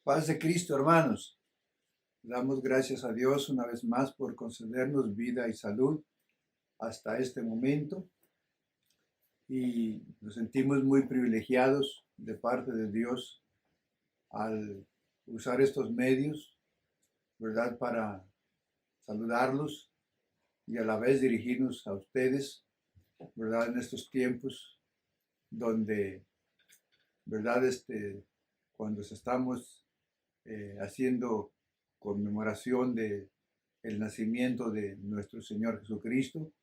Paz de Cristo, hermanos. Damos gracias a Dios una vez más por concedernos vida y salud hasta este momento y nos sentimos muy privilegiados de parte de Dios al usar estos medios, ¿verdad? Para saludarlos y a la vez dirigirnos a ustedes, ¿verdad? En estos tiempos donde, ¿verdad? Cuando estamos haciendo conmemoración de el nacimiento de nuestro Señor Jesucristo,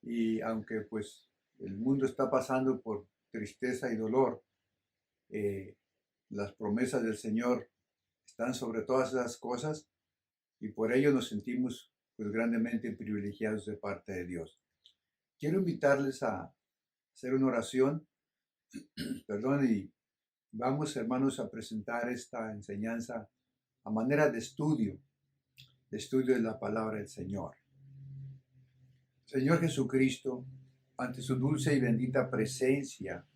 y aunque pues el mundo está pasando por tristeza y dolor, eh, las promesas del Señor están sobre todas esas cosas y por ello nos sentimos pues grandemente privilegiados de parte de Dios. Quiero invitarles a hacer una oración, perdón, y vamos, hermanos, a presentar esta enseñanza a manera de estudio de la palabra del Señor. Señor Jesucristo, ante su dulce y bendita presencia,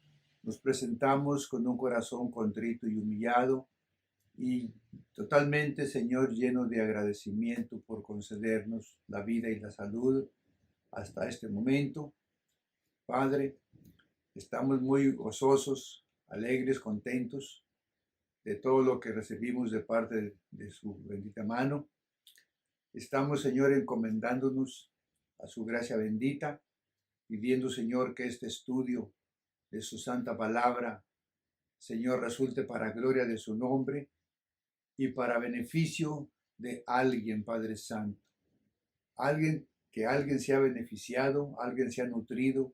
nos presentamos con un corazón contrito y humillado y totalmente, Señor, lleno de agradecimiento por concedernos la vida y la salud hasta este momento. Padre, estamos muy gozosos, alegres, contentos de todo lo que recibimos de parte de su bendita mano. Estamos, Señor, encomendándonos a su gracia bendita, pidiendo, Señor, que este estudio de su santa palabra, Señor, resulte para gloria de su nombre y para beneficio de alguien, Padre Santo. Alguien sea beneficiado, alguien sea nutrido,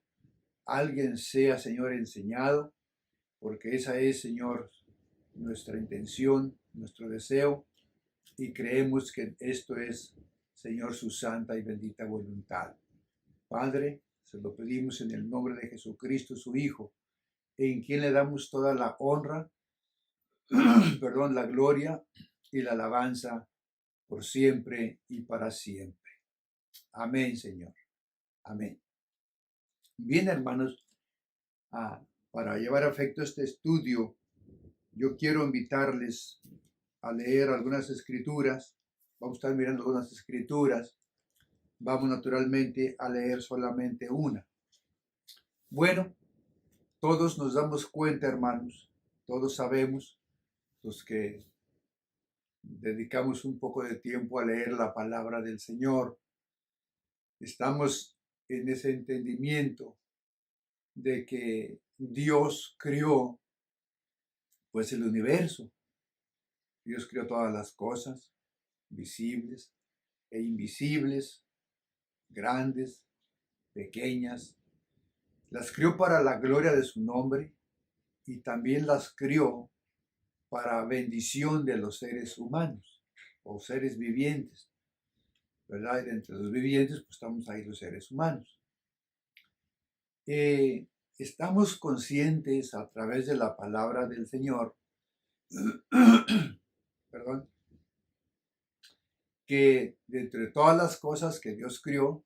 alguien sea, Señor, enseñado, porque esa es, Señor, nuestra intención, nuestro deseo, y creemos que esto es, Señor, su santa y bendita voluntad. Padre, se lo pedimos en el nombre de Jesucristo, su Hijo, en quien le damos toda la honra, perdón, la gloria y la alabanza por siempre y para siempre. Amén, Señor. Amén. Bien, hermanos, para llevar a efecto este estudio, yo quiero invitarles a leer algunas escrituras. Vamos a estar mirando algunas escrituras. Vamos naturalmente a leer solamente una. Bueno, todos nos damos cuenta, hermanos, todos sabemos, los que dedicamos un poco de tiempo a leer la palabra del Señor, estamos en ese entendimiento de que Dios creó pues el universo. Dios creó todas las cosas, visibles e invisibles, grandes, pequeñas. Las creó para la gloria de su nombre y también las creó para bendición de los seres humanos o seres vivientes, ¿verdad? Y entre los vivientes pues estamos ahí los seres humanos. Estamos conscientes a través de la palabra del Señor, perdón, que de entre todas las cosas que Dios creó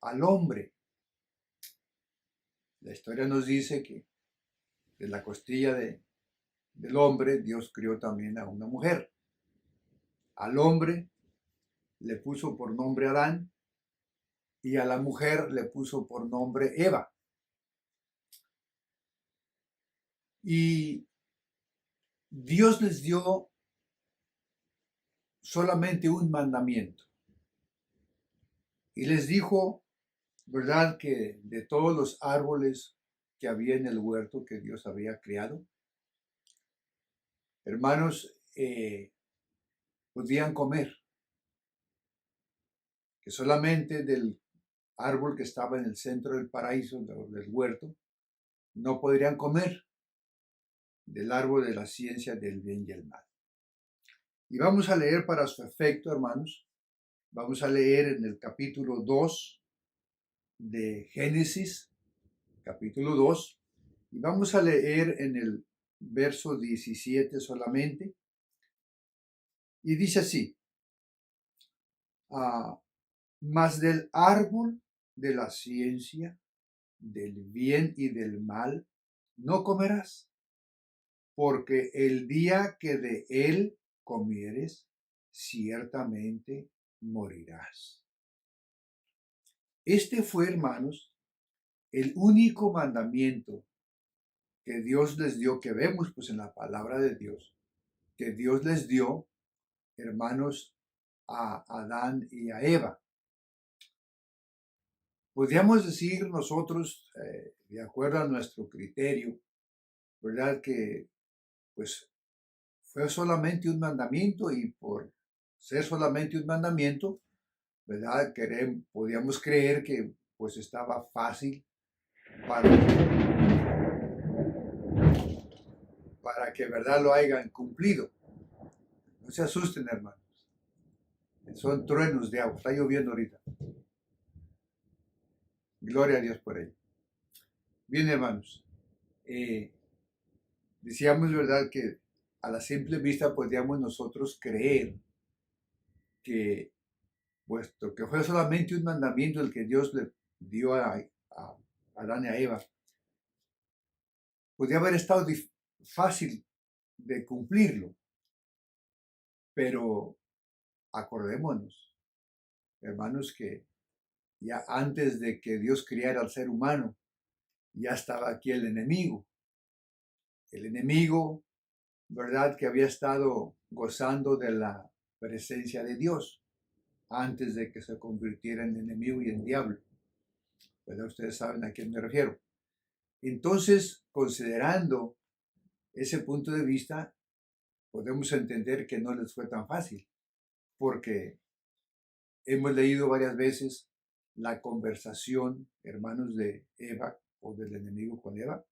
al hombre. La historia nos dice que de la costilla del hombre Dios creó también a una mujer. Al hombre le puso por nombre Adán y a la mujer le puso por nombre Eva. Y Dios les dio solamente un mandamiento. Y les dijo, ¿verdad?, que de todos los árboles que había en el huerto que Dios había creado, hermanos, podían comer, que solamente del árbol que estaba en el centro del paraíso, del huerto, no podrían comer del árbol de la ciencia del bien y el mal. Y vamos a leer para su efecto, hermanos, vamos a leer en el capítulo 2 de Génesis, capítulo 2, y vamos a leer en el verso 17 solamente, y dice así, mas del árbol de la ciencia, del bien y del mal, no comerás, porque el día que de él comieres, ciertamente morirás. Este fue, hermanos, el único mandamiento que Dios les dio, que vemos pues en la palabra de Dios, que Dios les dio, hermanos, a Adán y a Eva. Podríamos decir nosotros, de acuerdo a nuestro criterio, ¿verdad? Que pues fue solamente un mandamiento y por ser solamente un mandamiento, ¿verdad? Podíamos creer que pues estaba fácil para, para que, ¿verdad? Lo hayan cumplido. No se asusten, hermanos. Son truenos de agua. Está lloviendo ahorita. Gloria a Dios por ello. Bien, hermanos. Decíamos, ¿verdad? Que a la simple vista podríamos nosotros creer que, puesto que fue solamente un mandamiento el que Dios le dio a Adán y a Eva, podría haber estado fácil de cumplirlo. Pero acordémonos, hermanos, que ya antes de que Dios criara al ser humano, ya estaba aquí el enemigo. El enemigo, ¿verdad? Que había estado gozando de la presencia de Dios antes de que se convirtiera en enemigo y en diablo. ¿Verdad? Ustedes saben a quién me refiero. Entonces, considerando ese punto de vista, podemos entender que no les fue tan fácil, porque hemos leído varias veces la conversación, hermanos, de Eva o del enemigo con Eva,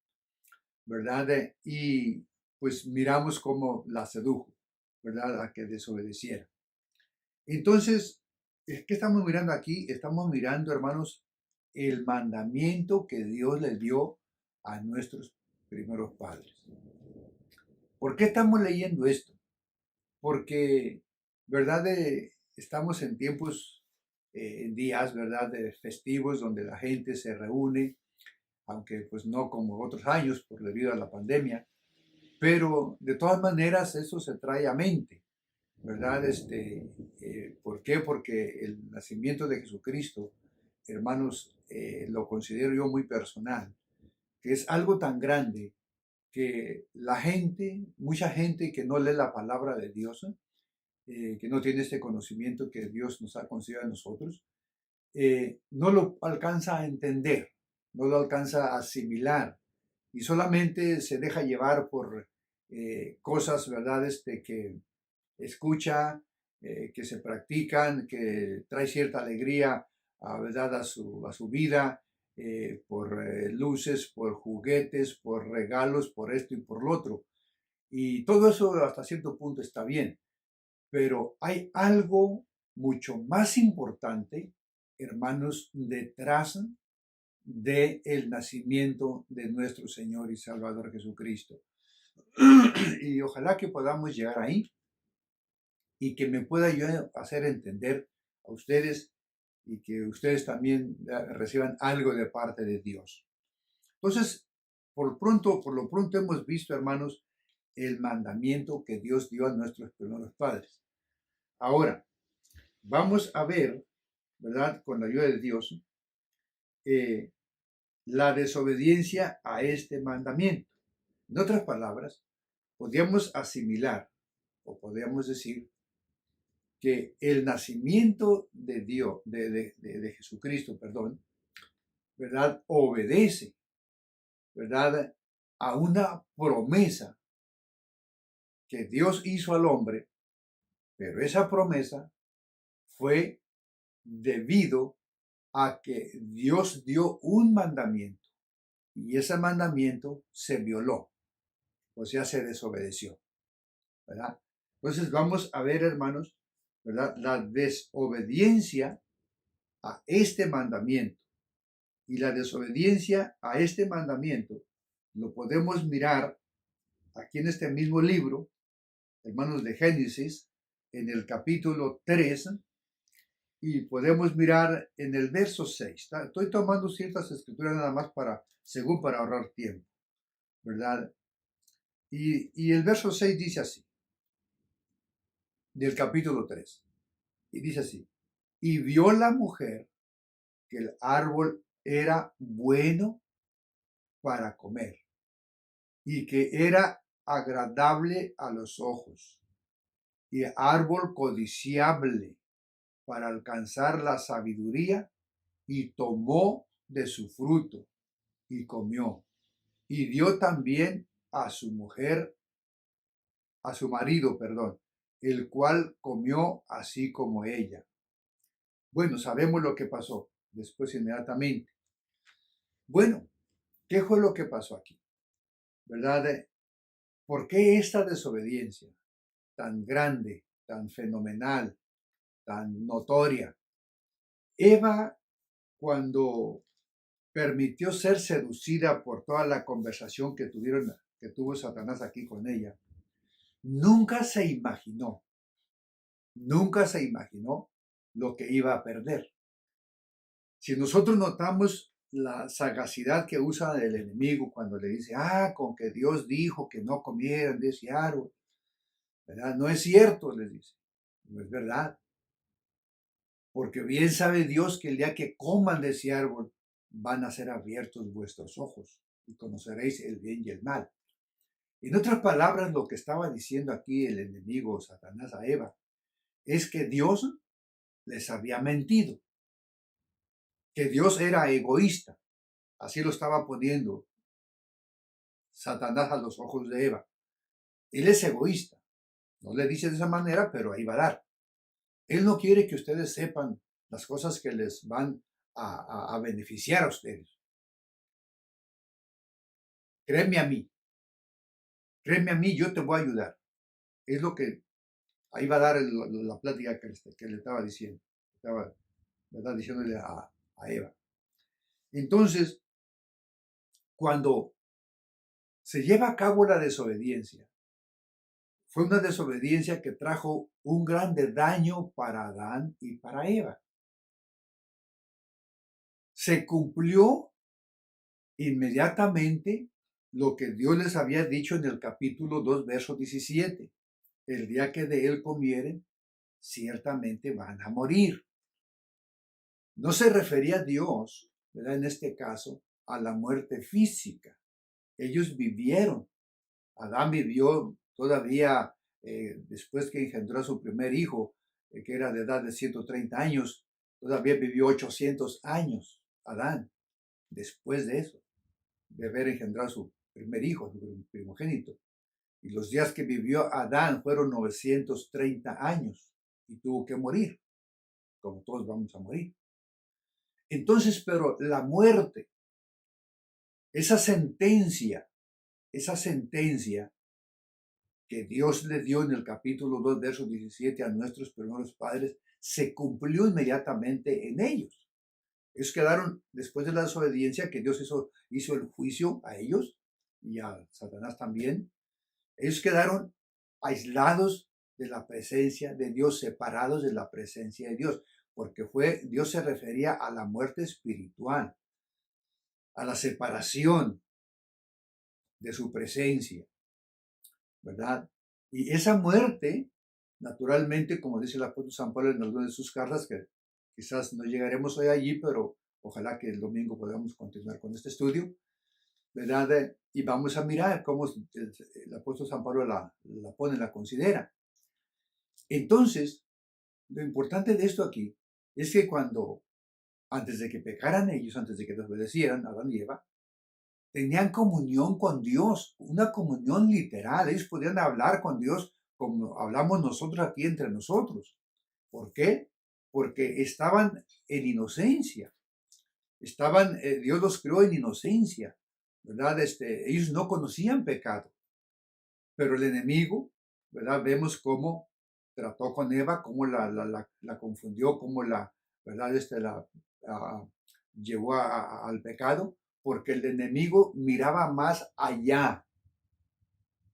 ¿verdad? Y pues miramos cómo la sedujo, ¿verdad? A que desobedeciera. Entonces, ¿qué estamos mirando aquí? Estamos mirando, hermanos, el mandamiento que Dios le dio a nuestros primeros padres. ¿Por qué estamos leyendo esto? Porque, ¿verdad? Estamos en tiempos, en días, ¿verdad? De festivos donde la gente se reúne, aunque pues no como otros años por debido a la pandemia, pero de todas maneras eso se trae a mente, ¿verdad? ¿Por qué? Porque el nacimiento de Jesucristo, hermanos, lo considero yo muy personal, que es algo tan grande que la gente, mucha gente que no lee la palabra de Dios, que no tiene este conocimiento que Dios nos ha concedido a nosotros, no lo alcanza a entender, no lo alcanza a asimilar y solamente se deja llevar por cosas, ¿verdad? Que escucha, que se practican, que trae cierta alegría, ¿verdad? A su vida, por luces, por juguetes, por regalos, por esto y por lo otro. Y todo eso hasta cierto punto está bien. Pero hay algo mucho más importante, hermanos, detrás del nacimiento de nuestro Señor y Salvador Jesucristo. Y ojalá que podamos llegar ahí y que me pueda yo hacer entender a ustedes y que ustedes también reciban algo de parte de Dios. Entonces, por lo pronto hemos visto, hermanos, el mandamiento que Dios dio a nuestros primeros padres. Ahora, vamos a ver, ¿verdad? Con la ayuda de Dios, la desobediencia a este mandamiento. En otras palabras, podríamos asimilar o podríamos decir que el nacimiento de Dios, de Jesucristo, perdón, ¿verdad? Obedece, ¿verdad? A una promesa que Dios hizo al hombre, pero esa promesa fue debido a que Dios dio un mandamiento y ese mandamiento se violó, o sea, se desobedeció, ¿verdad? Entonces vamos a ver, hermanos, ¿verdad? La desobediencia a este mandamiento y la desobediencia a este mandamiento lo podemos mirar aquí en este mismo libro, hermanos, de Génesis, en el capítulo 3, y podemos mirar en el verso 6. Estoy tomando ciertas escrituras nada más según para ahorrar tiempo, ¿verdad? Y el verso 6 dice así, del capítulo 3, y dice así, y vio la mujer que el árbol era bueno para comer y que era agradable a los ojos y árbol codiciable para alcanzar la sabiduría, y tomó de su fruto y comió y dio también a su mujer, a su marido, perdón, el cual comió así como ella. Bueno, sabemos lo que pasó después inmediatamente. Bueno, ¿qué fue lo que pasó aquí? ¿Verdad? ¿Por qué esta desobediencia tan grande, tan fenomenal, tan notoria? Eva, cuando permitió ser seducida por toda la conversación que tuvo Satanás aquí con ella, nunca se imaginó, nunca se imaginó lo que iba a perder. Si nosotros notamos la sagacidad que usa el enemigo cuando le dice, con que Dios dijo que no comieran de ese árbol, ¿verdad? No es cierto, les dice, no es verdad. Porque bien sabe Dios que el día que coman de ese árbol van a ser abiertos vuestros ojos y conoceréis el bien y el mal. En otras palabras, lo que estaba diciendo aquí el enemigo Satanás a Eva es que Dios les había mentido, que Dios era egoísta. Así lo estaba poniendo Satanás a los ojos de Eva. Él es egoísta. No le dice de esa manera, pero ahí va a dar. Él no quiere que ustedes sepan las cosas que les van a beneficiar a ustedes. Créeme a mí. Créeme a mí, yo te voy a ayudar. Es lo que ahí va a dar la plática que le estaba diciendo. Estaba, ¿verdad? Diciéndole a Eva. Entonces, cuando se lleva a cabo la desobediencia, fue una desobediencia que trajo un grande daño para Adán y para Eva. Se cumplió inmediatamente lo que Dios les había dicho en el capítulo 2, verso 17. El día que de él comieren, ciertamente van a morir. No se refería a Dios, ¿verdad? En este caso, a la muerte física. Ellos vivieron. Adán vivió todavía después que engendró a su primer hijo, que era de edad de 130 años, todavía vivió 800 años, Adán, después de eso, de haber engendrado a su primer hijo, su primogénito. Y los días que vivió Adán fueron 930 años y tuvo que morir, como todos vamos a morir. Entonces, pero la muerte, esa sentencia que Dios le dio en el capítulo 2, verso 17 a nuestros primeros padres, se cumplió inmediatamente en ellos. Ellos quedaron, después de la desobediencia que Dios hizo el juicio a ellos y a Satanás también, ellos quedaron aislados de la presencia de Dios, separados de la presencia de Dios, porque Dios se refería a la muerte espiritual, a la separación de su presencia, ¿verdad? Y esa muerte, naturalmente, como dice el apóstol San Pablo en alguna de sus cartas, que quizás no llegaremos hoy allí, pero ojalá que el domingo podamos continuar con este estudio, ¿verdad? Y vamos a mirar cómo el apóstol San Pablo la pone, la considera. Entonces, lo importante de esto aquí es que antes de que pecaran ellos, antes de que desobedecieran, Adán y Eva, tenían comunión con Dios, una comunión literal. Ellos podían hablar con Dios como hablamos nosotros aquí entre nosotros. ¿Por qué? Porque estaban en inocencia. Dios los creó en inocencia, ¿verdad? Ellos no conocían pecado. Pero el enemigo, ¿verdad? Vemos cómo trató con Eva, cómo la confundió, cómo ¿verdad? Llevó al pecado, porque el enemigo miraba más allá.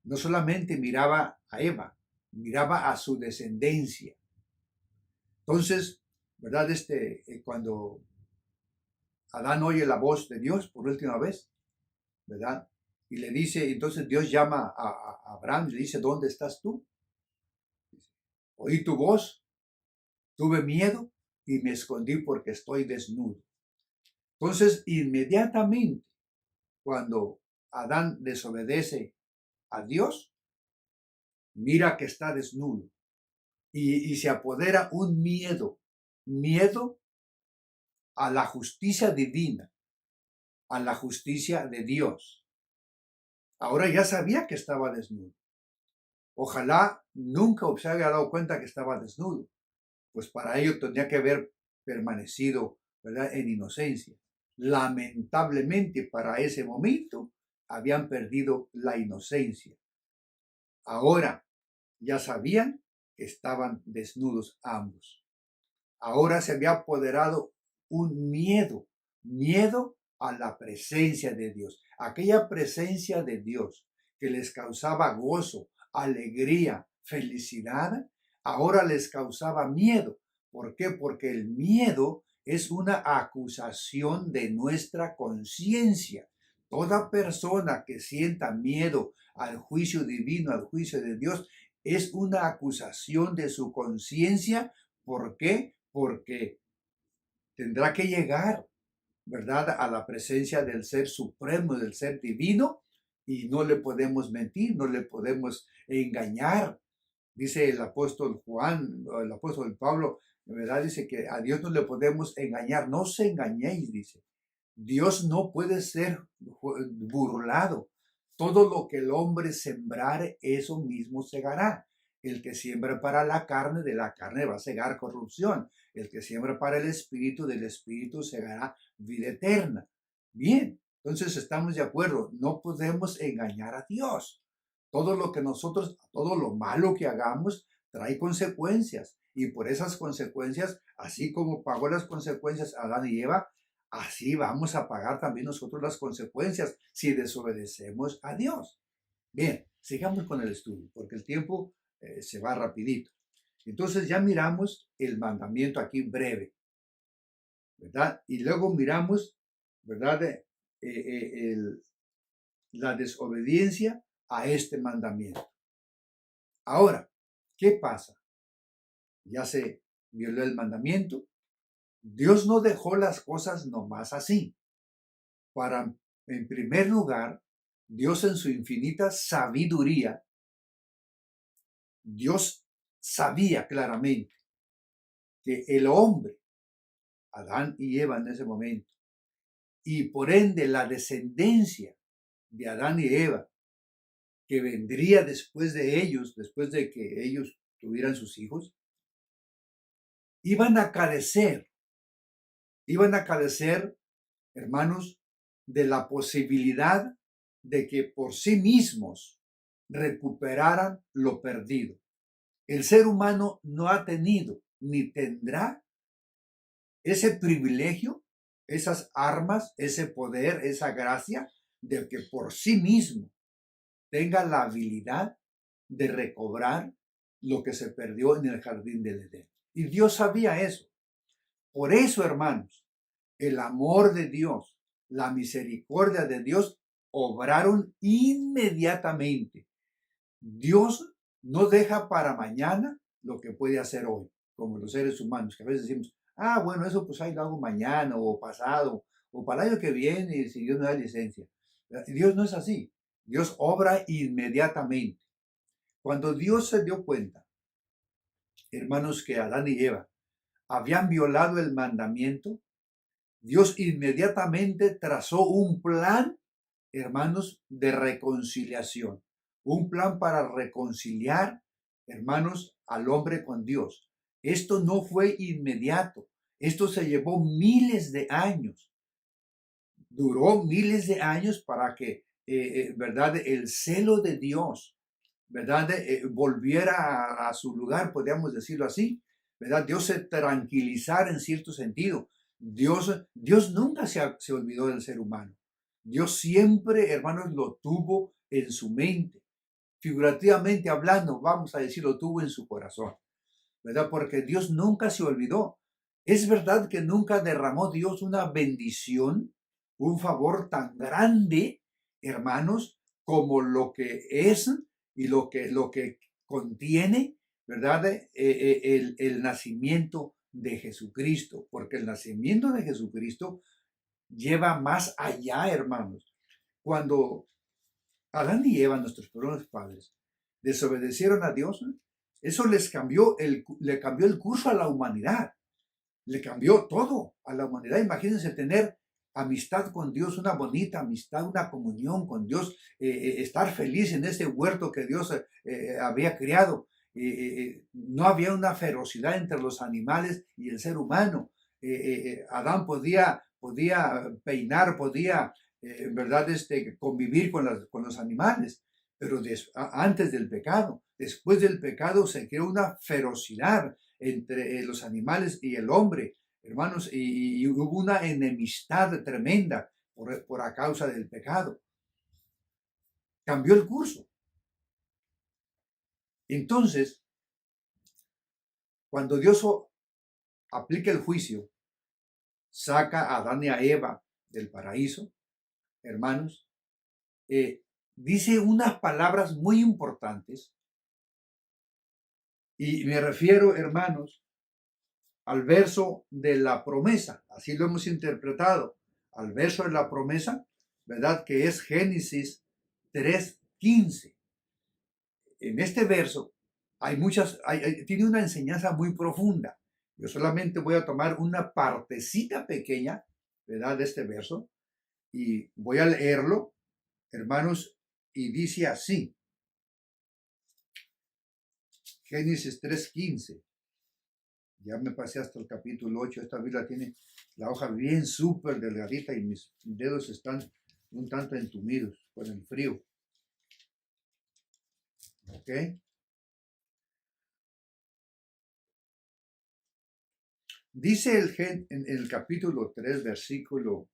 No solamente miraba a Eva, miraba a su descendencia. Entonces, ¿verdad? Cuando Adán oye la voz de Dios por última vez, ¿verdad? Y le dice, entonces Dios llama a Abraham y le dice, ¿dónde estás tú? Oí tu voz, tuve miedo y me escondí porque estoy desnudo. Entonces, inmediatamente, cuando Adán desobedece a Dios, mira que está desnudo y se apodera un miedo a la justicia divina, a la justicia de Dios. Ahora ya sabía que estaba desnudo. Ojalá nunca se haya dado cuenta que estaba desnudo, pues para ello tendría que haber permanecido, ¿verdad?, en inocencia. Lamentablemente para ese momento habían perdido la inocencia. Ahora ya sabían que estaban desnudos ambos. Ahora se había apoderado un miedo a la presencia de Dios. Aquella presencia de Dios que les causaba gozo, alegría, felicidad, ahora les causaba miedo. ¿Por qué? Porque el miedo es una acusación de nuestra conciencia. Toda persona que sienta miedo al juicio divino, al juicio de Dios, es una acusación de su conciencia. ¿Por qué? Porque tendrá que llegar, ¿verdad?, a la presencia del Ser Supremo, del Ser Divino, y no le podemos mentir, no le podemos engañar. Dice el apóstol Juan, el apóstol Pablo, ¿verdad? Dice que a Dios no le podemos engañar. No os engañéis, dice. Dios no puede ser burlado. Todo lo que el hombre sembrare, eso mismo segará. El que siembra para la carne, de la carne va a segar corrupción. El que siembra para el espíritu, del espíritu segará vida eterna. Bien, entonces estamos de acuerdo. No podemos engañar a Dios. Todo lo que nosotros, todo lo malo que hagamos, trae consecuencias. Y por esas consecuencias, así como pagó las consecuencias Adán y Eva, así vamos a pagar también nosotros las consecuencias si desobedecemos a Dios. Bien, sigamos con el estudio, porque el tiempo se va rapidito. Entonces ya miramos el mandamiento aquí breve, ¿verdad? Y luego miramos, ¿verdad?, la desobediencia a este mandamiento. Ahora, ¿qué pasa? Ya se violó el mandamiento. Dios no dejó las cosas nomás así. En primer lugar, Dios en su infinita sabiduría, Dios sabía claramente que el hombre, Adán y Eva en ese momento, y por ende la descendencia de Adán y Eva, que vendría después de ellos, después de que ellos tuvieran sus hijos, iban a carecer, hermanos, de la posibilidad de que por sí mismos recuperaran lo perdido. El ser humano no ha tenido ni tendrá ese privilegio, esas armas, ese poder, esa gracia de que por sí mismo tenga la habilidad de recobrar lo que se perdió en el jardín del Edén. Y Dios sabía eso. Por eso, hermanos, el amor de Dios, la misericordia de Dios obraron inmediatamente. Dios no deja para mañana lo que puede hacer hoy, como los seres humanos, que a veces decimos, bueno, eso pues ahí lo hago mañana o pasado, o para el año que viene, si Dios me da licencia. Dios no es así. Dios obra inmediatamente. Cuando Dios se dio cuenta, hermanos, que Adán y Eva habían violado el mandamiento, Dios inmediatamente trazó un plan, hermanos, de reconciliación. Un plan para reconciliar, hermanos, al hombre con Dios. Esto no fue inmediato. Esto se llevó miles de años. Duró miles de años para que, ¿verdad?, el celo de Dios, ¿verdad?, volviera a su lugar, podríamos decirlo así, ¿verdad? Dios se tranquilizara en cierto sentido. Dios nunca se olvidó del ser humano. Dios siempre, hermanos, lo tuvo en su mente. Figurativamente hablando, vamos a decir, lo tuvo en su corazón, ¿verdad? Porque Dios nunca se olvidó. Es verdad que nunca derramó Dios una bendición, un favor tan grande, hermanos, como lo que es y lo que contiene, ¿verdad? El nacimiento de Jesucristo, porque el nacimiento de Jesucristo lleva más allá, hermanos. Cuando Adán y Eva, nuestros primeros padres, desobedecieron a Dios, eso le cambió el curso a la humanidad, le cambió todo a la humanidad. Imagínense tener amistad con Dios, una bonita amistad, una comunión con Dios, estar feliz en ese huerto que Dios había creado. No había una ferocidad entre los animales y el ser humano. Adán podía peinar, podía, ¿verdad? Convivir con los animales, pero antes del pecado, después del pecado se creó una ferocidad entre los animales y el hombre, hermanos, y hubo una enemistad tremenda por a causa del pecado. Cambió el curso. Entonces, cuando Dios aplica el juicio, saca a Adán y a Eva del paraíso, hermanos, dice unas palabras muy importantes, y me refiero, hermanos, al verso de la promesa, así lo hemos interpretado, al verso de la promesa, ¿verdad? Que es Génesis 3:15. En este verso tiene una enseñanza muy profunda. Yo solamente voy a tomar una partecita pequeña, ¿verdad? De este verso y voy a leerlo, hermanos, y dice así. Génesis 3:15. Ya me pasé hasta el capítulo 8. Esta Biblia tiene la hoja bien súper delgadita y mis dedos están un tanto entumidos por el frío. ¿Ok? Dice en el capítulo 3, versículo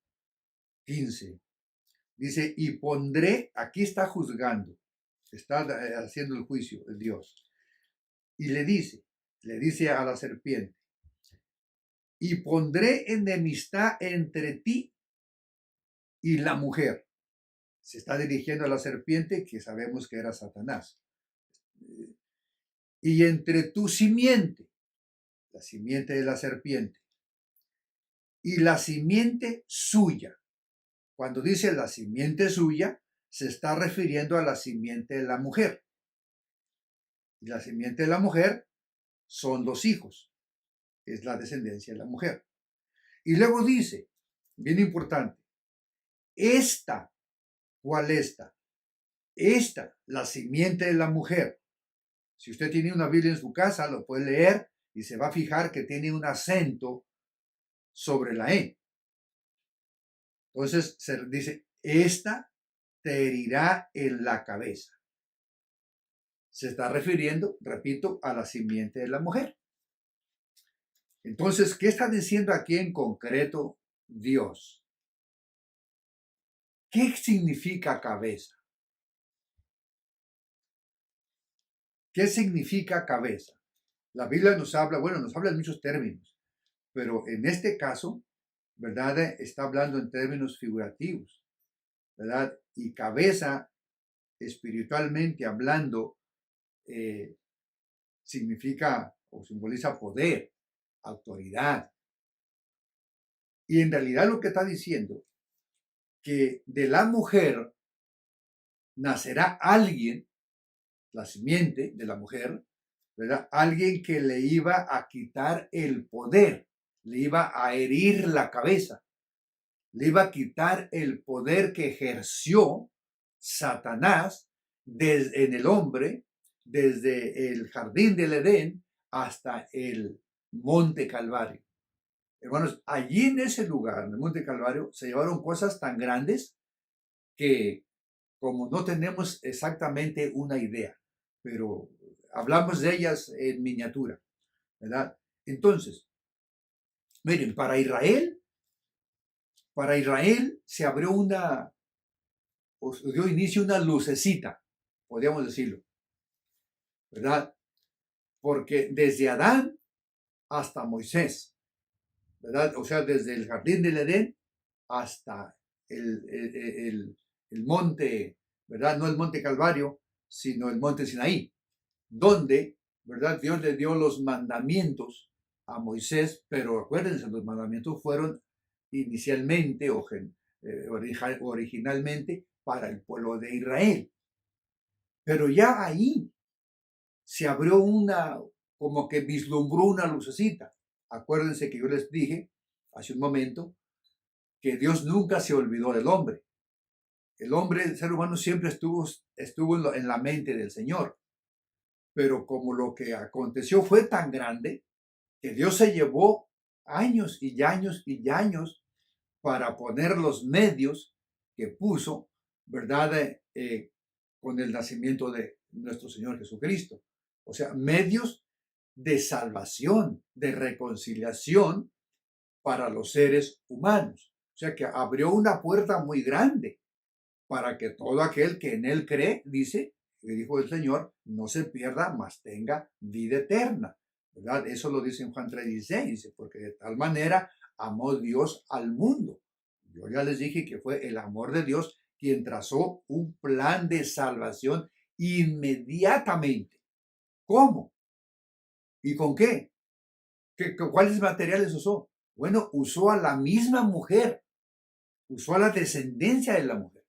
15. Dice, y pondré, aquí está juzgando, está haciendo el juicio de Dios. Y le dice a la serpiente, y pondré enemistad entre ti y la mujer. Se está dirigiendo a la serpiente, que sabemos que era Satanás. Y entre tu simiente, la simiente de la serpiente, y la simiente suya. Cuando dice la simiente suya, se está refiriendo a la simiente de la mujer. Y la simiente de la mujer son los hijos. Es la descendencia de la mujer. Y luego dice, bien importante, esta, ¿cuál esta? Esta, la simiente de la mujer. Si usted tiene una Biblia en su casa, lo puede leer y se va a fijar que tiene un acento sobre la E. Entonces se dice, esta te herirá en la cabeza. Se está refiriendo, repito, a la simiente de la mujer. Entonces, ¿qué está diciendo aquí en concreto Dios? ¿Qué significa cabeza? ¿Qué significa cabeza? La Biblia nos habla en muchos términos, pero en este caso, ¿verdad? Está hablando en términos figurativos, ¿verdad? Y cabeza, espiritualmente hablando, significa o simboliza poder, autoridad. Y en realidad lo que está diciendo, que de la mujer nacerá alguien, la simiente de la mujer, ¿verdad? Alguien que le iba a quitar el poder, le iba a herir la cabeza, le iba a quitar el poder que ejerció Satanás en el hombre, desde el jardín del Edén hasta el monte Calvario. Hermanos, allí en ese lugar, en el monte Calvario, se llevaron cosas tan grandes que como no tenemos exactamente una idea, pero hablamos de ellas en miniatura, ¿verdad? Entonces, miren, para Israel se abrió dio inicio una lucecita, podríamos decirlo, ¿verdad? Porque desde Adán hasta Moisés, ¿verdad? O sea, desde el jardín del Edén hasta el monte, ¿verdad? No el monte Calvario, sino el monte Sinaí, donde, ¿verdad? Dios le dio los mandamientos a Moisés, pero acuérdense, los mandamientos fueron inicialmente originalmente para el pueblo de Israel. Pero ya ahí se abrió como que vislumbró una lucecita. Acuérdense que yo les dije hace un momento que Dios nunca se olvidó del hombre. El hombre, el ser humano siempre estuvo en la mente del Señor. Pero como lo que aconteció fue tan grande, que Dios se llevó años y años y años para poner los medios que puso, ¿verdad? Con el nacimiento de nuestro Señor Jesucristo. O sea, medios de salvación, de reconciliación para los seres humanos. O sea, que abrió una puerta muy grande para que todo aquel que en él cree, dice, que dijo el Señor, no se pierda, mas tenga vida eterna. ¿Verdad? Eso lo dice en Juan 3:16, dice, porque de tal manera amó Dios al mundo. Yo ya les dije que fue el amor de Dios quien trazó un plan de salvación inmediatamente. ¿Cómo? ¿Y con qué? ¿Cuáles materiales usó? Bueno, usó a la misma mujer, usó a la descendencia de la mujer,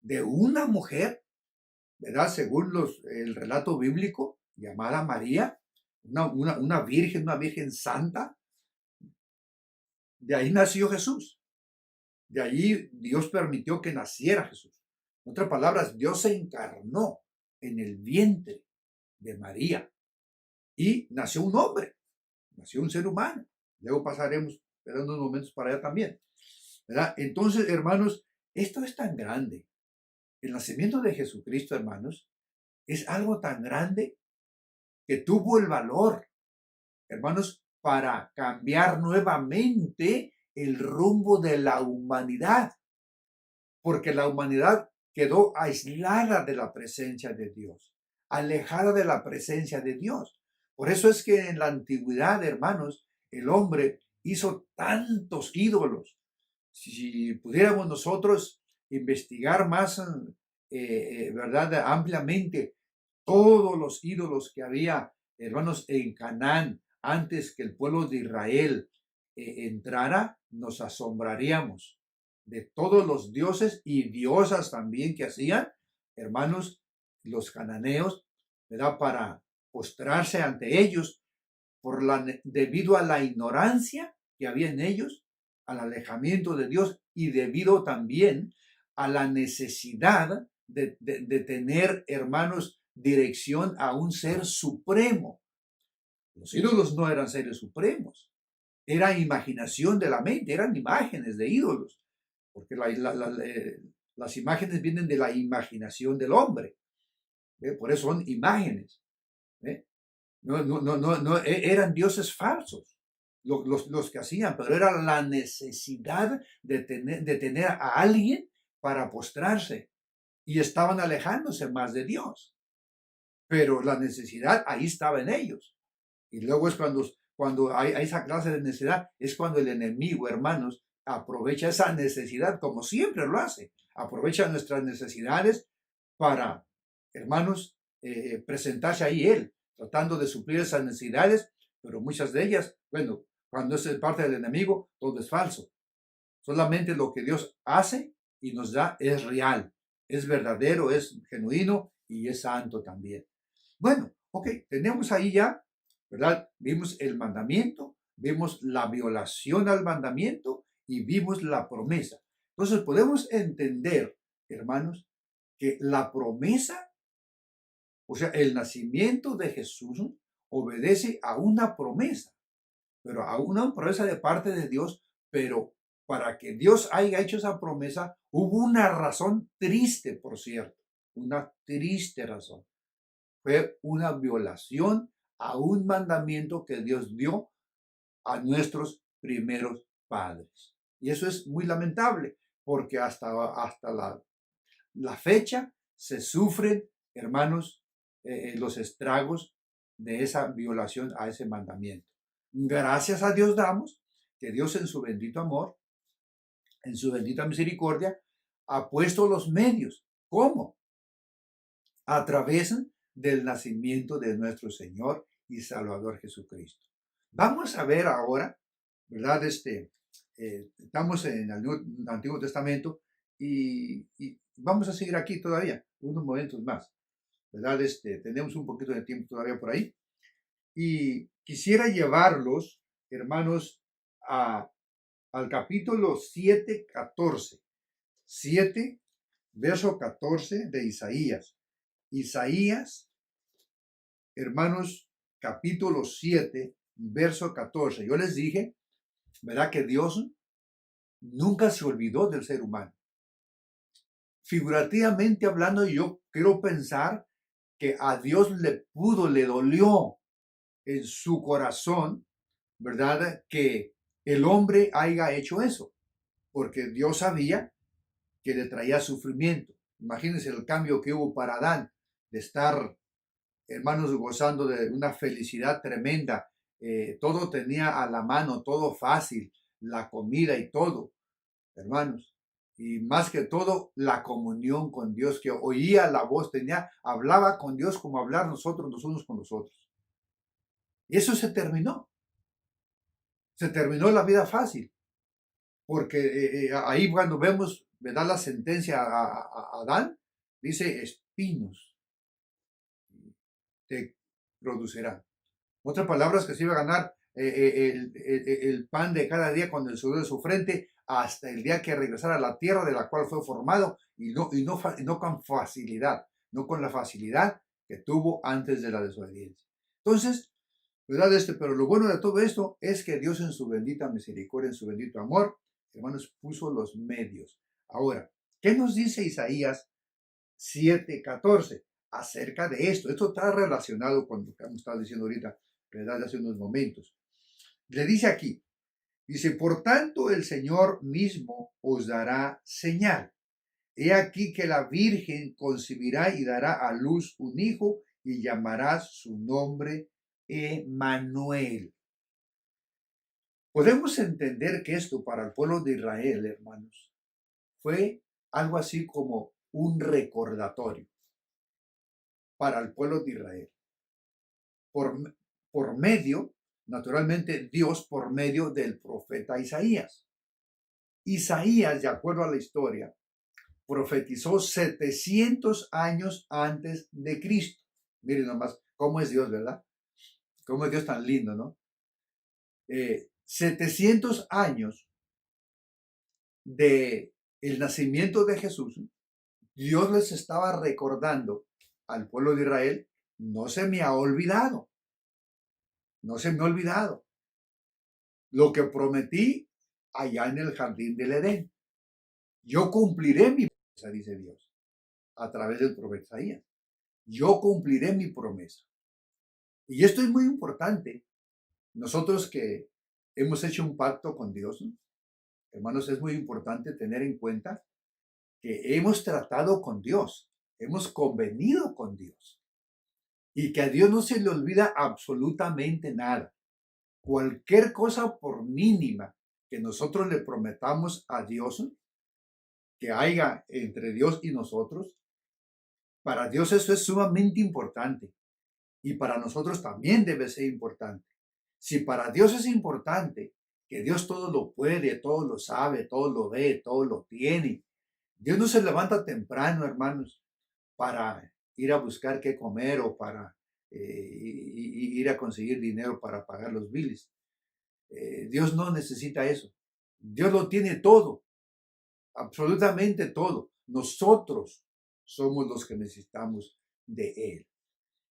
de una mujer, ¿verdad? Según el relato bíblico, llamada María, una virgen santa. De ahí nació Jesús. De ahí Dios permitió que naciera Jesús. En otras palabras, Dios se encarnó en el vientre de María y nació un hombre, nació un ser humano. Luego pasaremos, pero unos momentos para allá también, ¿verdad? Entonces, hermanos, esto es tan grande. El nacimiento de Jesucristo, hermanos, es algo tan grande que tuvo el valor, hermanos, para cambiar nuevamente el rumbo de la humanidad, porque la humanidad quedó aislada de la presencia de Dios, alejada de la presencia de Dios. Por eso es que en la antigüedad, hermanos, el hombre hizo tantos ídolos. Si pudiéramos nosotros investigar más, ¿verdad? Ampliamente todos los ídolos que había, hermanos, en Canaán, antes que el pueblo de Israel entrara, nos asombraríamos de todos los dioses y diosas también que hacían, hermanos, los cananeos, ¿verdad? Para postrarse ante ellos debido a la ignorancia que había en ellos, al alejamiento de Dios y debido también a la necesidad de tener, hermanos, dirección a un ser supremo. Los ídolos no eran seres supremos, era imaginación de la mente, eran imágenes de ídolos, porque las imágenes vienen de la imaginación del hombre, por eso son imágenes. No, eran dioses falsos los que hacían, pero era la necesidad de tener a alguien para postrarse y estaban alejándose más de Dios. Pero la necesidad ahí estaba en ellos. Y luego es cuando hay esa clase de necesidad, es cuando el enemigo, hermanos, aprovecha esa necesidad, como siempre lo hace. Aprovecha nuestras necesidades para, hermanos, presentarse ahí él, tratando de suplir esas necesidades, pero muchas de ellas, bueno, cuando es parte del enemigo, todo es falso. Solamente lo que Dios hace y nos da es real, es verdadero, es genuino y es santo también. Bueno, ok, tenemos ahí ya, ¿verdad? Vimos el mandamiento, vimos la violación al mandamiento y vimos la promesa. Entonces podemos entender, hermanos, que la promesa, o sea, el nacimiento de Jesús obedece a una promesa, pero a una promesa de parte de Dios, pero para que Dios haya hecho esa promesa, hubo una razón triste, por cierto, una triste razón. Fue una violación a un mandamiento que Dios dio a nuestros primeros padres. Y eso es muy lamentable, porque hasta la fecha se sufren, hermanos, los estragos de esa violación a ese mandamiento. Gracias a Dios damos que Dios en su bendito amor, en su bendita misericordia, ha puesto los medios. ¿Cómo? a través del nacimiento de nuestro Señor y Salvador Jesucristo. Vamos a ver ahora, ¿verdad? Estamos en el Antiguo Testamento y vamos a seguir aquí todavía, unos momentos más, ¿verdad? Tenemos un poquito de tiempo todavía por ahí. Y quisiera llevarlos, hermanos, al capítulo 7, 14. 7, verso 14 de Isaías. Isaías, hermanos, capítulo 7, verso 14. Yo les dije, ¿verdad? Que Dios nunca se olvidó del ser humano. Figurativamente hablando, yo quiero pensar que a Dios le dolió en su corazón, ¿verdad? Que el hombre haya hecho eso, porque Dios sabía que le traía sufrimiento. Imagínense el cambio que hubo para Adán, de estar, hermanos, gozando de una felicidad tremenda. Todo tenía a la mano, todo fácil, la comida y todo, hermanos. Y más que todo, la comunión con Dios, que oía la voz, hablaba con Dios como hablar nosotros los unos con los otros. Y eso se terminó. Se terminó la vida fácil. Porque ahí cuando vemos, ¿verdad? La sentencia a Adán, dice espinos te producirán. Otras palabras, que se iba a ganar el pan de cada día con el sudor de su frente hasta el día que regresara a la tierra de la cual fue formado y no con facilidad, no con la facilidad que tuvo antes de la desobediencia. Entonces, ¿verdad? Pero lo bueno de todo esto es que Dios en su bendita misericordia, en su bendito amor, hermanos, puso los medios. Ahora, ¿qué nos dice Isaías 7:14 acerca de esto? Esto está relacionado con lo que hemos estado diciendo ahorita, ¿verdad? Hace unos momentos. Le dice aquí, dice, por tanto el Señor mismo os dará señal. He aquí que la Virgen concebirá y dará a luz un hijo y llamarás su nombre Emmanuel. Podemos entender que esto para el pueblo de Israel, hermanos, fue algo así como un recordatorio para el pueblo de Israel. Por medio, naturalmente, Dios por medio del profeta Isaías. Isaías, de acuerdo a la historia, profetizó 700 años antes de Cristo. Miren nomás cómo es Dios, ¿verdad? Cómo es Dios tan lindo, ¿no? 700 años de el nacimiento de Jesús, Dios les estaba recordando al pueblo de Israel, no se me ha olvidado, no se me ha olvidado lo que prometí allá en el jardín del Edén. Yo cumpliré mi promesa, dice Dios, a través del profeta Isaías. Yo cumpliré mi promesa. Y esto es muy importante. Nosotros que hemos hecho un pacto con Dios, ¿no? Hermanos, es muy importante tener en cuenta que hemos tratado con Dios, hemos convenido con Dios y que a Dios no se le olvida absolutamente nada. Cualquier cosa por mínima que nosotros le prometamos a Dios, que haya entre Dios y nosotros, para Dios eso es sumamente importante y para nosotros también debe ser importante. Si para Dios es importante, que Dios todo lo puede, todo lo sabe, todo lo ve, todo lo tiene, Dios no se levanta temprano, hermanos, para ir a buscar qué comer o para ir a conseguir dinero para pagar los biles. Dios no necesita eso. Dios lo tiene todo, absolutamente todo. Nosotros somos los que necesitamos de Él.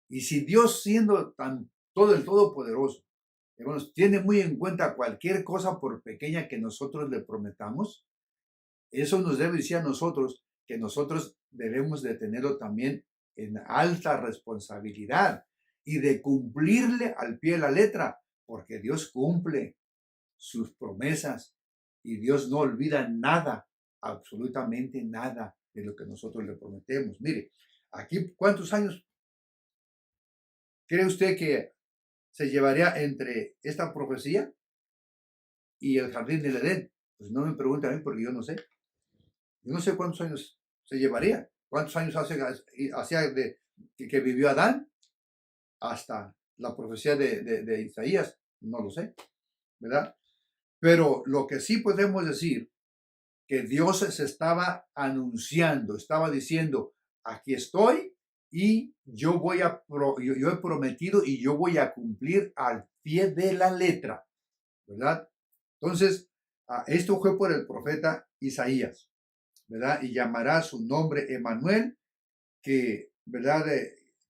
Y si Dios, siendo el Todopoderoso, hermanos, tiene muy en cuenta cualquier cosa por pequeña que nosotros le prometamos, eso nos debe decir a nosotros que nosotros debemos de tenerlo también en alta responsabilidad y de cumplirle al pie de la letra, porque Dios cumple sus promesas y Dios no olvida nada, absolutamente nada de lo que nosotros le prometemos. Mire, aquí, ¿cuántos años cree usted que se llevaría entre esta profecía y el jardín del Edén? Pues no me pregunte a mí porque yo no sé. Yo no sé cuántos años se llevaría, cuántos años hacía que vivió Adán hasta la profecía de Isaías, no lo sé, ¿verdad? Pero lo que sí podemos decir, que Dios se estaba anunciando, estaba diciendo, aquí estoy y yo he prometido y yo voy a cumplir al pie de la letra, ¿verdad? Entonces, esto fue por el profeta Isaías, ¿verdad? Y llamará su nombre Emmanuel, que, ¿verdad?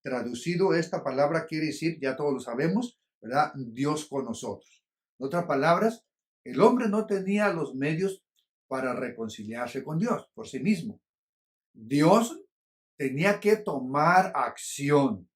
Traducido esta palabra quiere decir, ya todos lo sabemos, ¿verdad? Dios con nosotros. En otras palabras, el hombre no tenía los medios para reconciliarse con Dios por sí mismo. Dios tenía que tomar acción.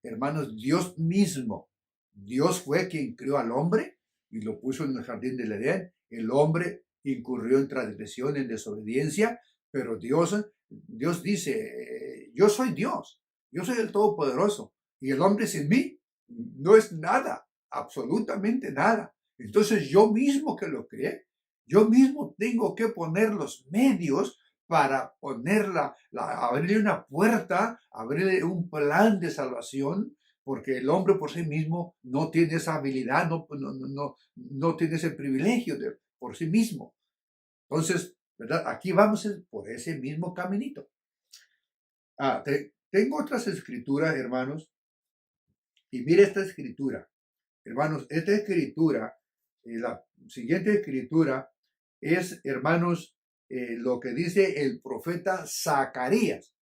Hermanos, Dios mismo. Dios fue quien creó al hombre y lo puso en el jardín del Edén. El hombre incurrió en transgresión, en desobediencia, pero Dios dice, yo soy Dios, yo soy el Todopoderoso, y el hombre sin mí no es nada, absolutamente nada. Entonces yo mismo que lo creé, yo mismo tengo que poner los medios para abrirle una puerta, abrirle un plan de salvación, porque el hombre por sí mismo no tiene esa habilidad, no tiene ese privilegio por sí mismo. Entonces, ¿verdad? Aquí vamos por ese mismo caminito. Tengo otras escrituras, hermanos, y mire esta escritura. Hermanos, esta escritura, la siguiente escritura es, hermanos, lo que dice el profeta Zacarías.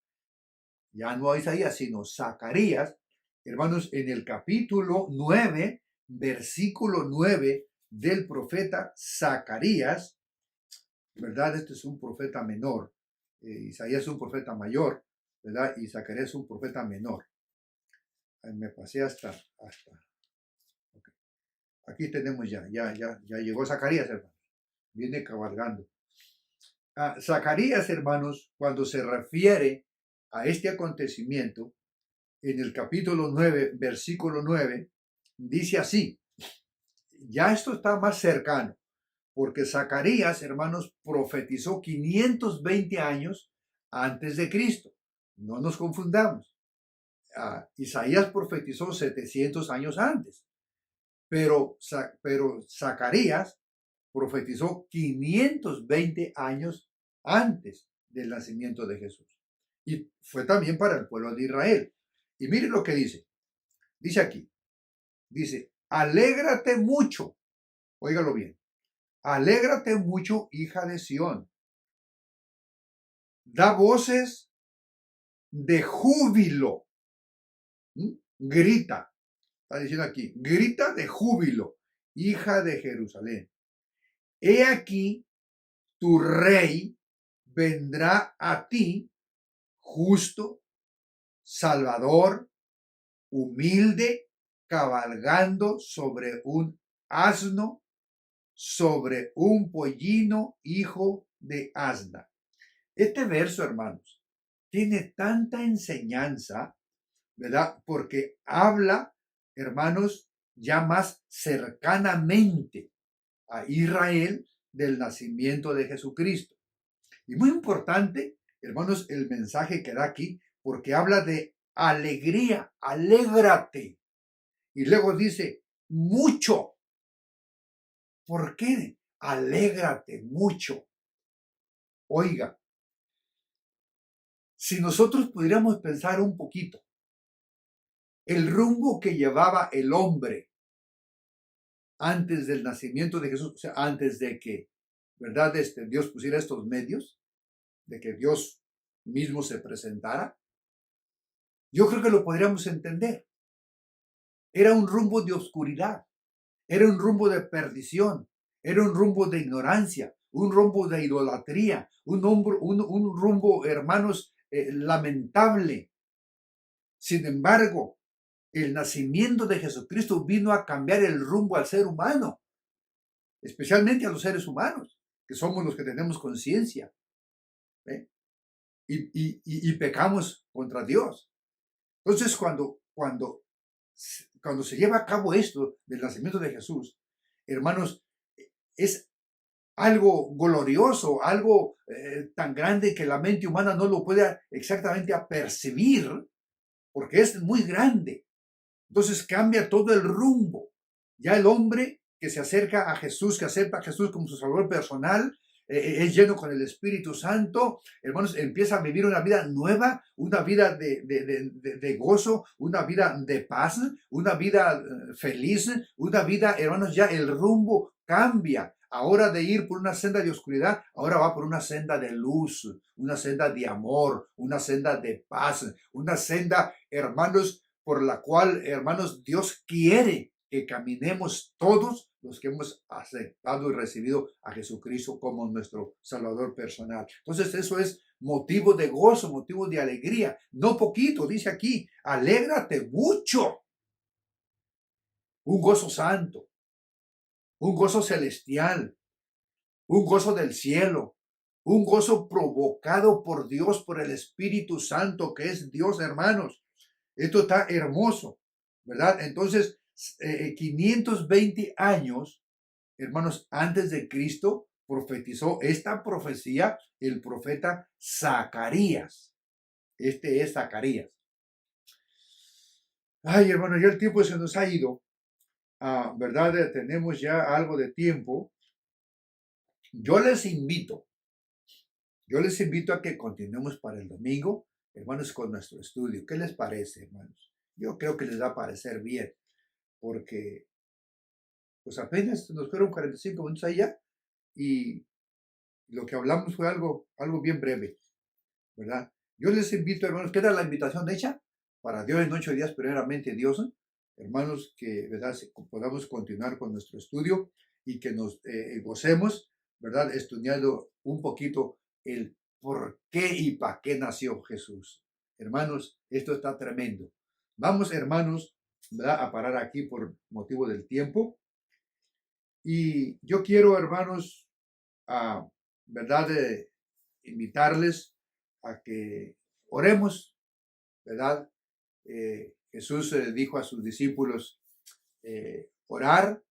Ya no Isaías, sino Zacarías. Hermanos, en el capítulo 9, versículo 9 del profeta Zacarías, ¿verdad? Este es un profeta menor. Isaías es un profeta mayor, ¿verdad? Y Zacarías es un profeta menor. Me pasé hasta. Okay. Aquí tenemos ya llegó Zacarías, hermanos. Viene cabalgando. Zacarías, hermanos, cuando se refiere a este acontecimiento, en el capítulo 9, versículo 9, dice así, ya esto está más cercano, porque Zacarías, hermanos, profetizó 520 años antes de Cristo. No nos confundamos. Isaías profetizó 700 años antes, pero Zacarías profetizó 520 años antes del nacimiento de Jesús. Y fue también para el pueblo de Israel. Y miren lo que dice. Dice aquí, dice, alégrate mucho, óigalo bien, alégrate mucho, hija de Sión. Da voces de júbilo. Grita, está diciendo aquí, grita de júbilo, hija de Jerusalén. He aquí, tu rey vendrá a ti, justo, salvador, humilde, cabalgando sobre un asno, sobre un pollino, hijo de asna. Este verso, hermanos, tiene tanta enseñanza, ¿verdad? Porque habla, hermanos, ya más cercanamente a Israel del nacimiento de Jesucristo. Y muy importante, hermanos, el mensaje que da aquí, porque habla de alegría, alégrate. Y luego dice, mucho. ¿Por qué? Alégrate mucho. Oiga, si nosotros pudiéramos pensar un poquito, el rumbo que llevaba el hombre antes del nacimiento de Jesús, o sea, antes de que, ¿verdad? Dios pusiera estos medios, de que Dios mismo se presentara, yo creo que lo podríamos entender. Era un rumbo de oscuridad, era un rumbo de perdición, era un rumbo de ignorancia, un rumbo de idolatría, un rumbo, hermanos, lamentable. Sin embargo, el nacimiento de Jesucristo vino a cambiar el rumbo al ser humano, especialmente a los seres humanos, que somos los que tenemos conciencia, ¿eh? y pecamos contra Dios. Entonces, cuando se lleva a cabo esto del nacimiento de Jesús, hermanos, es algo glorioso, algo tan grande que la mente humana no lo puede exactamente percibir, porque es muy grande. Entonces cambia todo el rumbo. Ya el hombre que se acerca a Jesús, que acepta a Jesús como su Salvador personal, es lleno con el Espíritu Santo, hermanos, empieza a vivir una vida nueva, una vida de gozo, una vida de paz, una vida feliz, una vida, hermanos, ya el rumbo cambia. Ahora de ir por una senda de oscuridad, ahora va por una senda de luz, una senda de amor, una senda de paz, una senda, hermanos, por la cual, hermanos, Dios quiere que caminemos todos los que hemos aceptado y recibido a Jesucristo como nuestro Salvador personal. Entonces eso es motivo de gozo, motivo de alegría. No poquito, dice aquí, alégrate mucho. Un gozo santo, un gozo celestial, un gozo del cielo, un gozo provocado por Dios, por el Espíritu Santo, que es Dios, hermanos. Esto está hermoso, ¿verdad? Entonces, 520 años, hermanos, antes de Cristo, profetizó esta profecía el profeta Zacarías. Este es Zacarías. Ay, hermano, ya el tiempo se nos ha ido. ¿Verdad? Tenemos ya algo de tiempo. Yo les invito a que continuemos para el domingo, hermanos, con nuestro estudio. ¿Qué les parece, hermanos? Yo creo que les va a parecer bien, porque pues apenas nos fueron 45 minutos allá y lo que hablamos fue algo bien breve, ¿verdad? Yo les invito, hermanos, queda la invitación hecha para Dios en 8 días, primeramente Dios, hermanos, que, ¿verdad?, podamos continuar con nuestro estudio y que nos gocemos, ¿verdad?, estudiando un poquito el por qué y para qué nació Jesús. Hermanos, esto está tremendo. Vamos, hermanos, ¿verdad?, a parar aquí por motivo del tiempo. Y yo quiero, hermanos, ¿verdad?, invitarles a que oremos, ¿verdad? Jesús dijo a sus discípulos, orar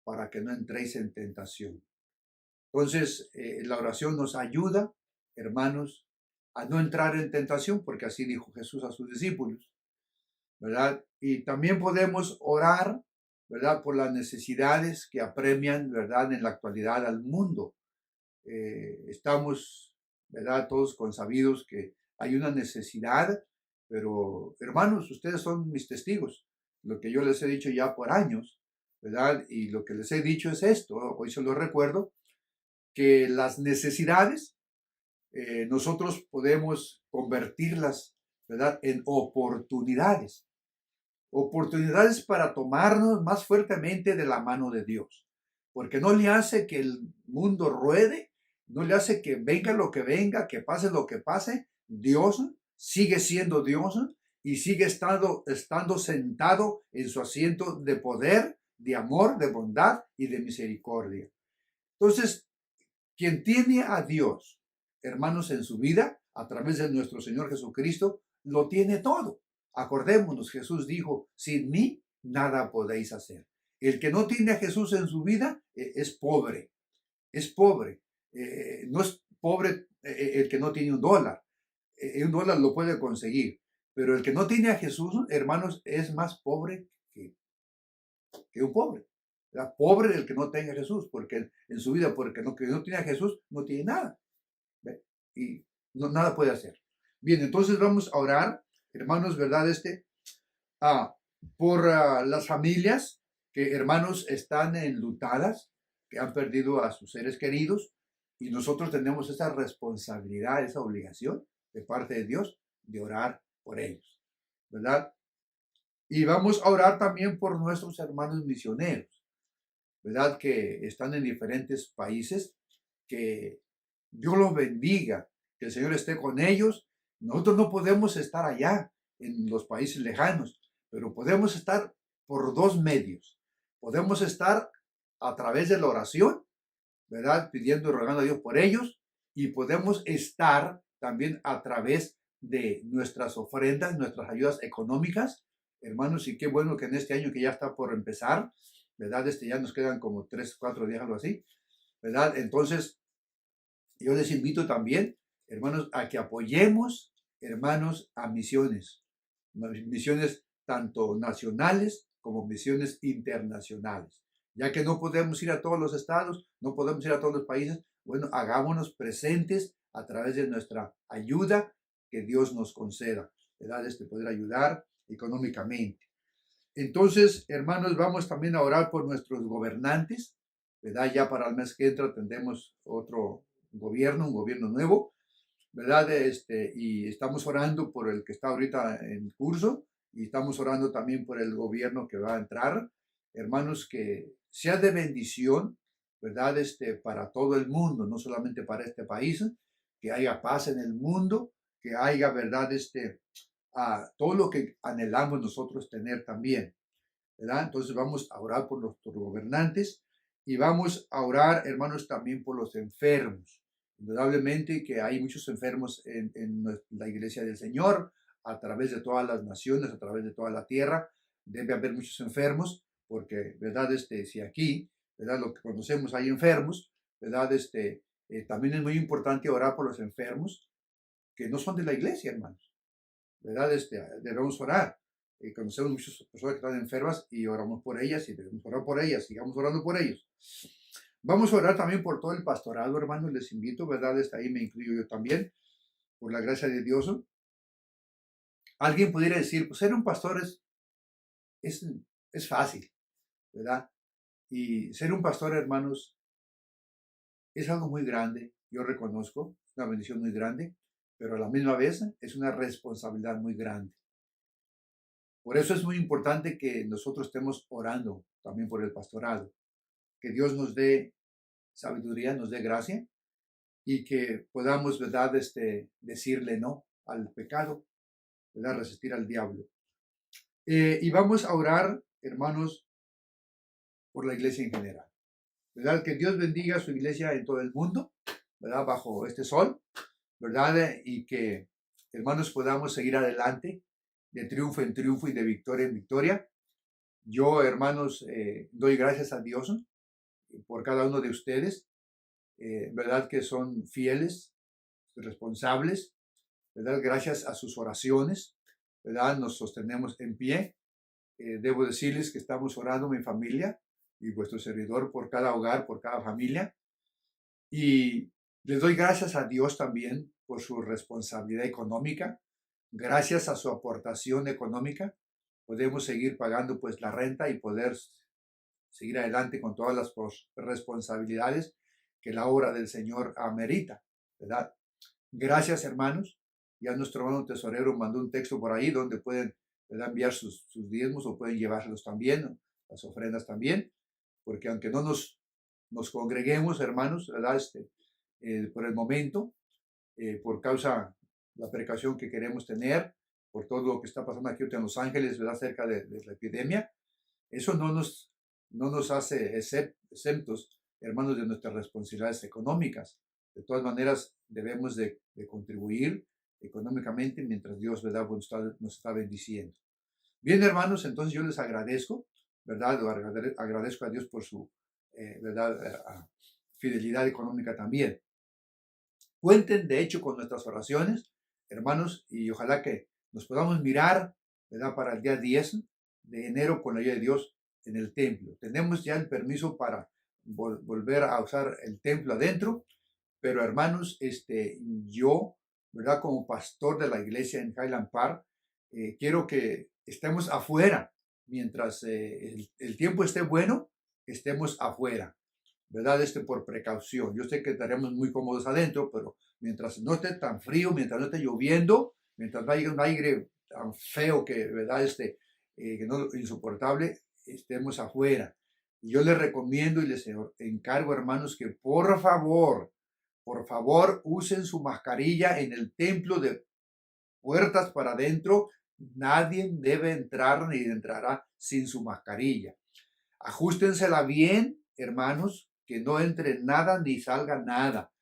para que no entréis en tentación. Entonces, la oración nos ayuda, hermanos, a no entrar en tentación, porque así dijo Jesús a sus discípulos, ¿verdad? Y también podemos orar, ¿verdad?, por las necesidades que apremian, ¿verdad?, en la actualidad al mundo. Estamos, ¿verdad?, todos consabidos que hay una necesidad, pero hermanos, ustedes son mis testigos. Lo que yo les he dicho ya por años, ¿verdad? Y lo que les he dicho es esto, hoy se lo recuerdo, que las necesidades nosotros podemos convertirlas, ¿verdad?, en oportunidades. Oportunidades para tomarnos más fuertemente de la mano de Dios. Porque no le hace que el mundo ruede, no le hace que venga lo que venga, que pase lo que pase. Dios sigue siendo Dios y sigue estando sentado en su asiento de poder, de amor, de bondad y de misericordia. Entonces, quien tiene a Dios, hermanos, en su vida, a través de nuestro Señor Jesucristo, lo tiene todo. Acordémonos, Jesús dijo, sin mí nada podéis hacer. El que no tiene a Jesús en su vida es pobre, es pobre. No es pobre el que no tiene $1. $1 lo puede conseguir, pero el que no tiene a Jesús, hermanos, es más pobre que un pobre. Era pobre el que no tenga a Jesús, porque en su vida, porque que no tiene a Jesús, no tiene nada. ¿Ve? Y nada puede hacer. Bien, entonces vamos a orar, hermanos, ¿verdad? Por las familias que, hermanos, están enlutadas, que han perdido a sus seres queridos, y nosotros tenemos esa responsabilidad, esa obligación de parte de Dios de orar por ellos, ¿verdad? Y vamos a orar también por nuestros hermanos misioneros, ¿verdad?, que están en diferentes países, que Dios los bendiga, que el Señor esté con ellos. Nosotros no podemos estar allá en los países lejanos, pero podemos estar por dos medios. Podemos estar a través de la oración, ¿verdad?, pidiendo y rogando a Dios por ellos, y podemos estar también a través de nuestras ofrendas, nuestras ayudas económicas, hermanos, y qué bueno que en este año que ya está por empezar, ¿verdad? Ya nos quedan como 3, 4 días, algo así, ¿verdad? Entonces, yo les invito también, hermanos, a que apoyemos, hermanos, a misiones. misiones tanto nacionales como misiones internacionales. Ya que no podemos ir a todos los estados, no podemos ir a todos los países, bueno, hagámonos presentes a través de nuestra ayuda que Dios nos conceda, ¿verdad? Poder ayudar económicamente. Entonces, hermanos, vamos también a orar por nuestros gobernantes, ¿verdad? Ya para el mes que entra tendremos otro gobierno, un gobierno nuevo, ¿verdad? Y estamos orando por el que está ahorita en curso y estamos orando también por el gobierno que va a entrar. Hermanos, que sea de bendición, ¿verdad? Para todo el mundo, no solamente para este país, que haya paz en el mundo, que haya, ¿verdad? Todo lo que anhelamos nosotros tener también, ¿verdad? Entonces vamos a orar por nuestros gobernantes y vamos a orar, hermanos, también por los enfermos. Indudablemente que hay muchos enfermos en la iglesia del Señor, a través de todas las naciones, a través de toda la tierra. Debe haber muchos enfermos, porque, ¿verdad? Si aquí, ¿verdad? Lo que conocemos hay enfermos, ¿verdad? También es muy importante orar por los enfermos que no son de la iglesia, hermanos, ¿verdad? Debemos orar. Conocemos muchas personas que están enfermas y oramos por ellas y debemos orar por ellas, sigamos orando por ellos. Vamos a orar también por todo el pastorado, hermanos, les invito, ¿verdad? Ahí me incluyo yo también, por la gracia de Dios. Alguien pudiera decir, pues ser un pastor es, es fácil, ¿verdad? Y ser un pastor, hermanos, es algo muy grande, yo reconozco, es una bendición muy grande, pero a la misma vez es una responsabilidad muy grande. Por eso es muy importante que nosotros estemos orando también por el pastorado, que Dios nos dé sabiduría, nos dé gracia y que podamos, ¿verdad? Decirle no al pecado, ¿verdad? Resistir al diablo. Y vamos a orar, hermanos, por la iglesia en general, ¿verdad? Que Dios bendiga a su iglesia en todo el mundo, ¿verdad? Bajo este sol, ¿verdad? Y que, hermanos, podamos seguir adelante de triunfo en triunfo y de victoria en victoria. Yo, hermanos, doy gracias a Dios por cada uno de ustedes, ¿verdad? Que son fieles, responsables, ¿verdad? Gracias a sus oraciones, ¿verdad? Nos sostenemos en pie. Debo decirles que estamos orando mi familia y vuestro servidor por cada hogar, por cada familia. Y les doy gracias a Dios también por su responsabilidad económica. Gracias a su aportación económica, podemos seguir pagando pues la renta y poder seguir adelante con todas las responsabilidades que la obra del Señor amerita, ¿verdad? Gracias, hermanos. Ya nuestro hermano tesorero mandó un texto por ahí donde pueden, ¿verdad?, enviar sus diezmos o pueden llevárselos también, las ofrendas también, porque aunque no nos congreguemos, hermanos, ¿verdad? Por el momento, por causa de la precaución que queremos tener, por todo lo que está pasando aquí en Los Ángeles, ¿verdad?, acerca de la epidemia, eso no nos hace exentos, hermanos, de nuestras responsabilidades económicas. De todas maneras, debemos de contribuir económicamente mientras Dios, ¿verdad?, nos está bendiciendo. Bien, hermanos, entonces yo les agradezco, ¿verdad? Agradezco a Dios por su, ¿verdad?, fidelidad económica también. Cuenten, de hecho, con nuestras oraciones, hermanos, y ojalá que nos podamos mirar, ¿verdad?, para el día 10 de enero con la ayuda de Dios en el templo. Tenemos ya el permiso para volver a usar el templo adentro, pero hermanos, yo, ¿verdad?, como pastor de la iglesia en Highland Park, quiero que estemos afuera. Mientras el tiempo esté bueno, estemos afuera, ¿verdad? Por precaución. Yo sé que estaremos muy cómodos adentro, pero mientras no esté tan frío, mientras no esté lloviendo, mientras no haya un aire tan feo que, ¿verdad? Que no insoportable, estemos afuera. Y yo les recomiendo y les encargo, hermanos, que por favor, usen su mascarilla en el templo de puertas para adentro. Nadie debe entrar ni entrará sin su mascarilla. Ajústensela bien, hermanos, que no entre nada ni salga nada.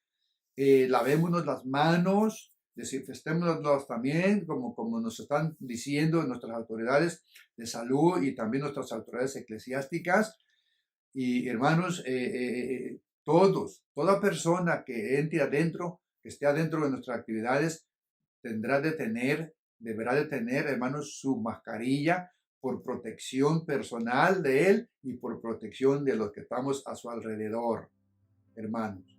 Lavémonos las manos, desinfestémonos también, como nos están diciendo nuestras autoridades de salud y también nuestras autoridades eclesiásticas. Y hermanos, toda persona que entre adentro, que esté adentro de nuestras actividades, tendrá de tener deberá de tener, hermanos, su mascarilla por protección personal de él y por protección de los que estamos a su alrededor, hermanos,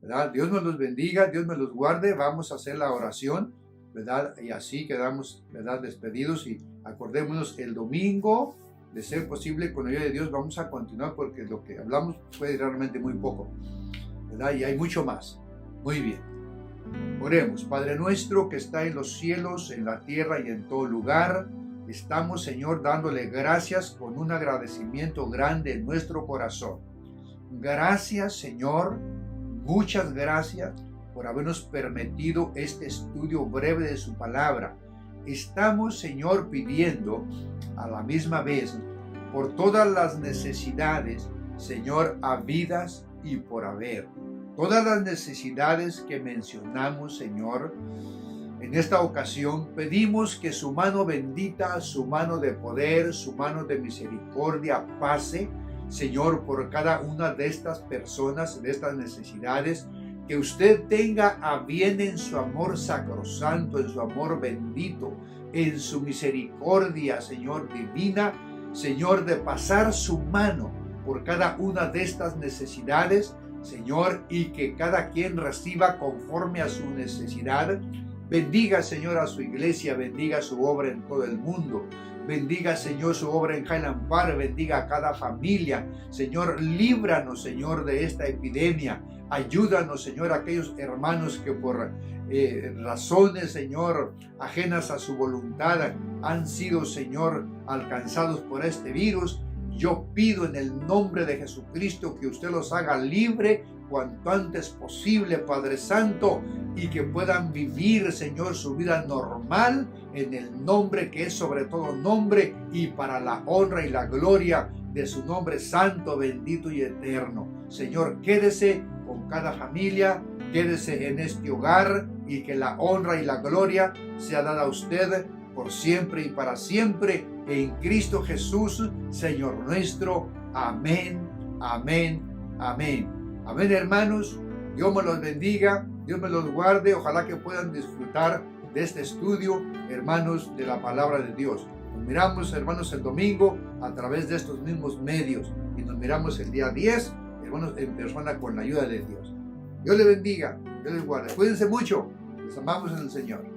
¿verdad? Dios nos los bendiga, Dios me los guarde. Vamos a hacer la oración, ¿verdad? Y así quedamos, ¿verdad?, despedidos, y acordémonos el domingo, de ser posible, con la ayuda de Dios, vamos a continuar porque lo que hablamos fue realmente muy poco, ¿verdad? Y hay mucho más. Muy bien. Oremos. Padre nuestro que está en los cielos, en la tierra y en todo lugar, estamos, Señor, dándole gracias con un agradecimiento grande en nuestro corazón. Gracias, Señor, muchas gracias por habernos permitido este estudio breve de su palabra. Estamos, Señor, pidiendo a la misma vez por todas las necesidades, Señor, habidas y por haber. Todas las necesidades que mencionamos, Señor, en esta ocasión pedimos que su mano bendita, su mano de poder, su mano de misericordia pase, Señor, por cada una de estas personas, de estas necesidades, que usted tenga a bien en su amor sacrosanto, en su amor bendito, en su misericordia, Señor, divina, Señor, de pasar su mano por cada una de estas necesidades, Señor, y que cada quien reciba conforme a su necesidad. Bendiga, Señor, a su iglesia, bendiga su obra en todo el mundo. Bendiga, Señor, su obra en Highland Park, bendiga a cada familia. Señor, líbranos, Señor, de esta epidemia. Ayúdanos, Señor, a aquellos hermanos que por razones, Señor, ajenas a su voluntad, han sido, Señor, alcanzados por este virus. Yo pido en el nombre de Jesucristo que usted los haga libre cuanto antes posible, Padre Santo, y que puedan vivir, Señor, su vida normal en el nombre que es sobre todo nombre, y para la honra y la gloria de su nombre santo, bendito y eterno. Señor, quédese con cada familia, quédese en este hogar, y que la honra y la gloria sea dada a usted por siempre y para siempre, en Cristo Jesús, Señor nuestro. Amén, amén, amén. Amén, hermanos. Dios me los bendiga, Dios me los guarde. Ojalá que puedan disfrutar de este estudio, hermanos, de la palabra de Dios. Nos miramos, hermanos, el domingo a través de estos mismos medios, y nos miramos el día 10, hermanos, en persona con la ayuda de Dios. Dios les bendiga, Dios les guarde. Cuídense mucho, les amamos en el Señor.